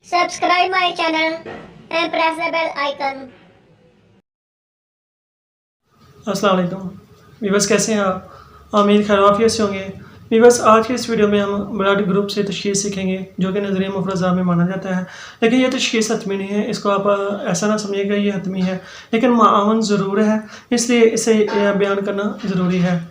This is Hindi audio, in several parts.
Subscribe my channel and press the bell icon. अस्सलाम वालेकुम वीवर्स, कैसे हैं आप? उम्मीद खैर आफियत से होंगे। वीवर्स, आज की इस वीडियो में हम ब्लड ग्रुप से तशख़ीस सीखेंगे, जो कि नज़रिया मुफ़रज़ा में माना जाता है। लेकिन ये तशख़ीस हतमी नहीं है, इसको आप ऐसा ना समझिएगा ये हतमी है, लेकिन मावन ज़रूर है, इसलिए इसे बयान करना ज़रूरी है।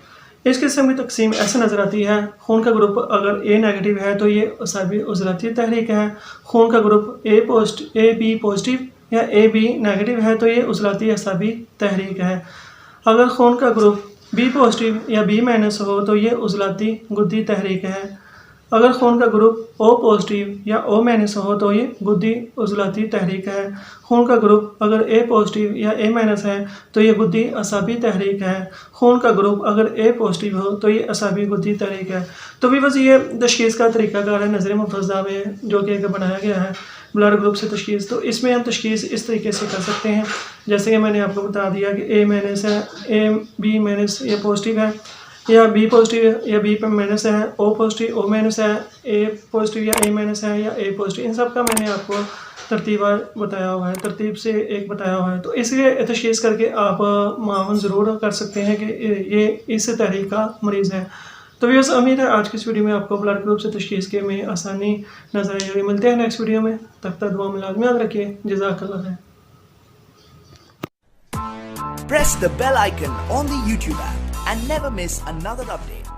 इस किस्म की तकसीम ऐसे नज़र आती है, खून का ग्रुप अगर ए नेगेटिव है तो ये असाबी उज़लती तहरीक है। खून का ग्रुप ए बी पॉजिटिव या ए बी नेगेटिव है तो ये उज़लती असाबी तहरीक है। अगर खून का ग्रुप बी पॉजिटिव या बी माइनस हो तो ये उज़लती गुद्दी तहरीक है। अगर खून का ग्रुप ओ पॉजिटिव या ओ माइनस हो तो ये गुद्दी उज़लती तहरीक है। खून का ग्रुप अगर ए पॉजिटिव या ए माइनस है तो ये गुद्दी असाबी तहरीक है। खून का ग्रुप अगर ए पॉजिटिव हो तो ये असाबी गुद्दी तहरीक है। तो भी बस ये तशख़ीस का तरीक़ाकार है नज़र मुफ़रज़ा में, जो कि बनाया गया है ब्लड ग्रुप से तशख़ीस। तो इसमें हम तशख़ीस इस तरीके से कर सकते हैं, जैसे कि मैंने आपको बता दिया कि ए माइनस है, ए बी माइनस ये पॉजिटिव है, या बी पॉजिटिव या बी पे माइनस है, ओ पॉजिटिव ओ माइनस है, ए पॉजिटिव या ए माइनस है, या ए पॉजिटिव। इन सब का मैंने आपको तरतीब बताया हुआ है, तरतीब से एक बताया हुआ है। तो इसलिए तशख़ीस करके आप मावन ज़रूर कर सकते हैं कि ये इस तहरीक का मरीज़ है। तो व्यूअर्स, उम्मीद है आज की इस वीडियो में आपको ब्लड ग्रुप से तशख़ीस के में आसानी नज़र आई होगी। मिलते हैं नेक्स्ट वीडियो में, तब तक दुआ में लाज़मी याद रखिए। जज़ाकल्लाह खैर। Press the bell icon on the YouTube app and never miss another update.